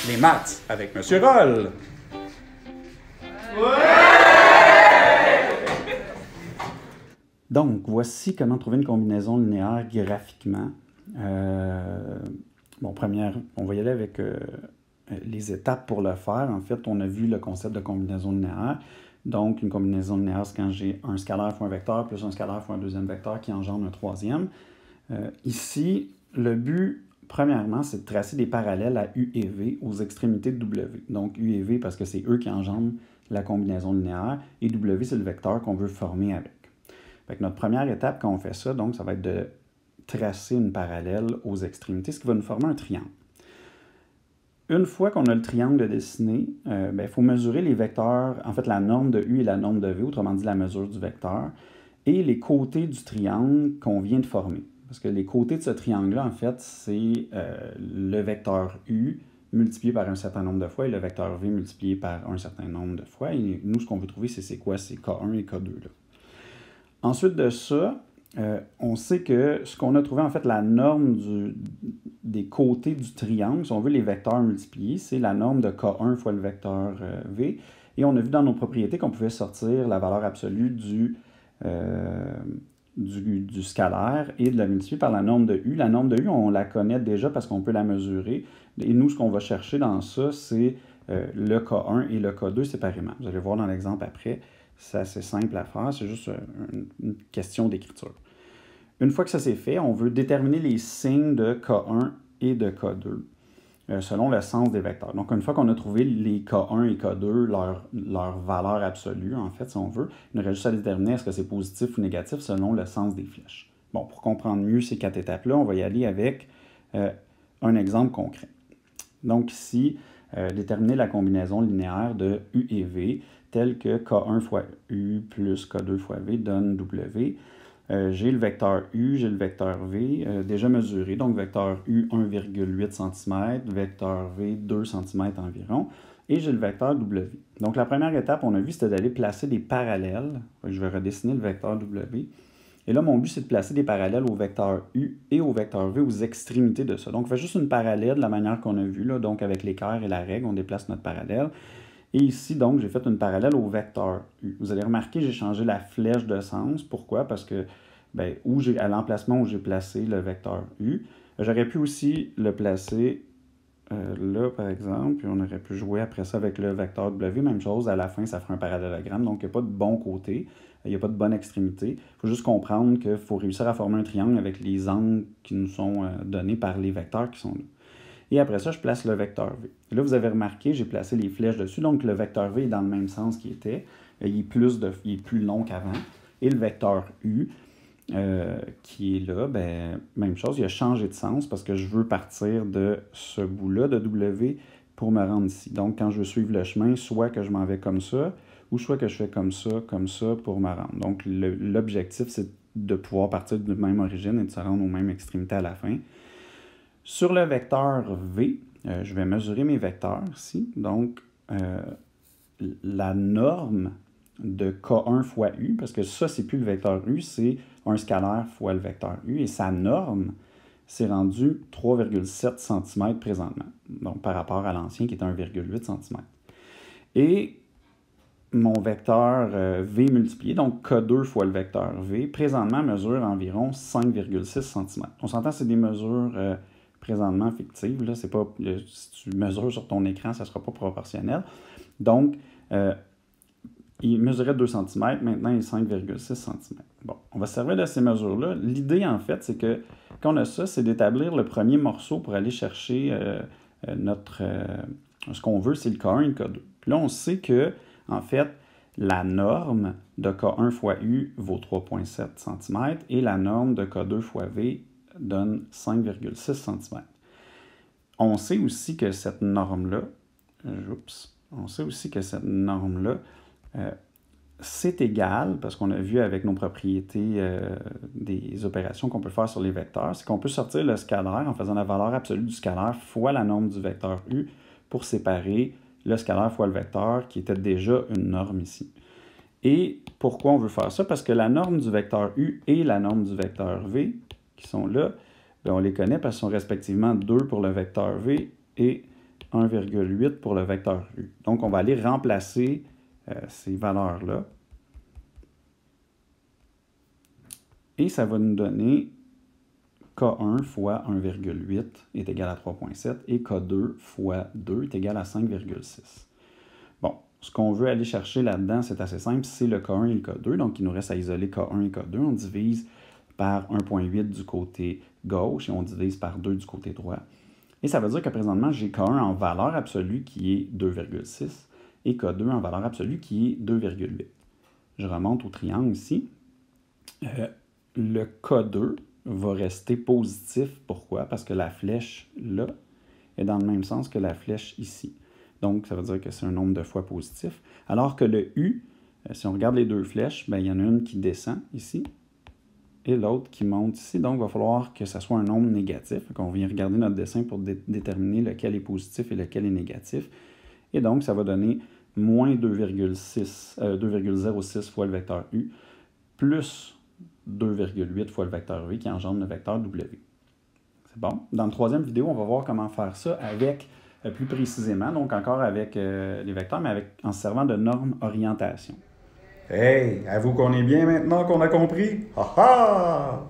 Les maths avec Monsieur Roll. Donc, voici comment trouver une combinaison linéaire graphiquement. Première, on va y aller avec les étapes pour le faire. En fait, on a vu le concept de combinaison linéaire. Donc, une combinaison linéaire, c'est quand j'ai un scalaire fois un vecteur, plus un scalaire fois un deuxième vecteur qui engendre un troisième. Ici, le but, premièrement, c'est de tracer des parallèles à U et V aux extrémités de W. Donc, U et V parce que c'est eux qui engendrent la combinaison linéaire, et W, c'est le vecteur qu'on veut former avec. Fait que notre première étape, quand on fait ça, donc, ça va être de tracer une parallèle aux extrémités, ce qui va nous former un triangle. Une fois qu'on a le triangle dessiné, il faut mesurer les vecteurs, en fait la norme de U et la norme de V, autrement dit la mesure du vecteur, et les côtés du triangle qu'on vient de former. Parce que les côtés de ce triangle-là, en fait, c'est le vecteur U multiplié par un certain nombre de fois et le vecteur V multiplié par un certain nombre de fois. Et nous, ce qu'on veut trouver, c'est quoi? C'est K1 et K2. Là. Ensuite de ça, on sait que ce qu'on a trouvé, en fait, la norme des côtés du triangle, si on veut les vecteurs multipliés, c'est la norme de K1 fois le vecteur V. Et on a vu dans nos propriétés qu'on pouvait sortir la valeur absolue du scalaire et de la multiplier par la norme de U. La norme de U, on la connaît déjà parce qu'on peut la mesurer. Et nous, ce qu'on va chercher dans ça, c'est le K1 et le K2 séparément. Vous allez voir dans l'exemple après. C'est assez simple à faire, c'est juste une question d'écriture. Une fois que ça c'est fait, on veut déterminer les signes de K1 et de K2 selon le sens des vecteurs. Donc, une fois qu'on a trouvé les K1 et K2, leur valeur absolue, en fait, si on veut, il nous reste juste à déterminer est-ce que c'est positif ou négatif selon le sens des flèches. Bon, pour comprendre mieux ces 4 étapes-là, on va y aller avec un exemple concret. Donc ici, déterminer la combinaison linéaire de U et V, telle que K1 fois U plus K2 fois V donne W. J'ai le vecteur U, j'ai le vecteur V déjà mesuré, donc vecteur U 1,8 cm, vecteur V 2 cm environ, et j'ai le vecteur W. Donc la première étape, on a vu, c'était d'aller placer des parallèles. Je vais redessiner le vecteur W. Et là, mon but, c'est de placer des parallèles au vecteur U et au vecteur V aux extrémités de ça. Donc, on fait juste une parallèle de la manière qu'on a vu, là, donc avec l'équerre et la règle, on déplace notre parallèle. Et ici, donc, j'ai fait une parallèle au vecteur U. Vous allez remarquer, j'ai changé la flèche de sens. Pourquoi? Parce que, à l'emplacement où j'ai placé le vecteur U, j'aurais pu aussi le placer là, par exemple, puis on aurait pu jouer après ça avec le vecteur W. Même chose, à la fin, ça fera un parallélogramme. Donc, il n'y a pas de bon côté, il n'y a pas de bonne extrémité. Il faut juste comprendre qu'il faut réussir à former un triangle avec les angles qui nous sont donnés par les vecteurs qui sont là. Et après ça, je place le vecteur V. Et là, vous avez remarqué, j'ai placé les flèches dessus. Donc, le vecteur V est dans le même sens qu'il était. Il est plus long qu'avant. Et le vecteur U, qui est là, même chose, il a changé de sens parce que je veux partir de ce bout-là de W pour me rendre ici. Donc, quand je veux suivre le chemin, soit que je m'en vais comme ça, ou soit que je fais comme ça pour me rendre. Donc, l'objectif, c'est de pouvoir partir de la même origine et de se rendre aux mêmes extrémités à la fin. Sur le vecteur V, je vais mesurer mes vecteurs ici. Donc, la norme de K1 fois U, parce que ça, c'est plus le vecteur U, c'est un scalaire fois le vecteur U, et sa norme, c'est rendu 3,7 cm présentement, donc par rapport à l'ancien qui était 1,8 cm. Et mon vecteur V multiplié, donc K2 fois le vecteur V, présentement mesure environ 5,6 cm. On s'entend, c'est des mesures présentement fictives, là, c'est pas, si tu mesures sur ton écran, ça ne sera pas proportionnel. Donc, il mesurait 2 cm, maintenant il est 5,6 cm. Bon, on va se servir de ces mesures-là. L'idée, en fait, c'est que quand on a ça, c'est d'établir le premier morceau pour aller chercher ce qu'on veut, c'est le K1 et le K2. Puis là, on sait que, en fait, la norme de K1 fois U vaut 3,7 cm et la norme de K2 fois V donne 5,6 cm. On sait aussi que cette norme-là, c'est égal, parce qu'on a vu avec nos propriétés des opérations qu'on peut faire sur les vecteurs, c'est qu'on peut sortir le scalaire en faisant la valeur absolue du scalaire fois la norme du vecteur U pour séparer le scalaire fois le vecteur qui était déjà une norme ici. Et pourquoi on veut faire ça? Parce que la norme du vecteur U et la norme du vecteur V, qui sont là, on les connaît parce qu'ils sont respectivement 2 pour le vecteur V et 1,8 pour le vecteur U. Donc, on va aller remplacer ces valeurs-là. Et ça va nous donner K1 fois 1,8 est égal à 3,7 et K2 fois 2 est égal à 5,6. Bon, ce qu'on veut aller chercher là-dedans, c'est assez simple, c'est le K1 et le K2. Donc, il nous reste à isoler K1 et K2. On divise par 1,8 du côté gauche et on divise par 2 du côté droit. Et ça veut dire que présentement, j'ai K1 en valeur absolue qui est 2,6 et K2 en valeur absolue qui est 2,8. Je remonte au triangle ici. Le K2 va rester positif. Pourquoi? Parce que la flèche là est dans le même sens que la flèche ici. Donc, ça veut dire que c'est un nombre de fois positif. Alors que le U, si on regarde les deux flèches, bien, il y en a une qui descend ici et l'autre qui monte ici. Donc, il va falloir que ce soit un nombre négatif. Donc, on vient regarder notre dessin pour déterminer lequel est positif et lequel est négatif. Et donc, ça va donner moins 2,06 fois le vecteur U plus 2,8 fois le vecteur V qui engendre le vecteur W. C'est bon. Dans la troisième vidéo, on va voir comment faire ça avec, plus précisément, donc encore avec les vecteurs, mais en se servant de normes orientation. Hey, avoue qu'on est bien maintenant qu'on a compris? Ha ha!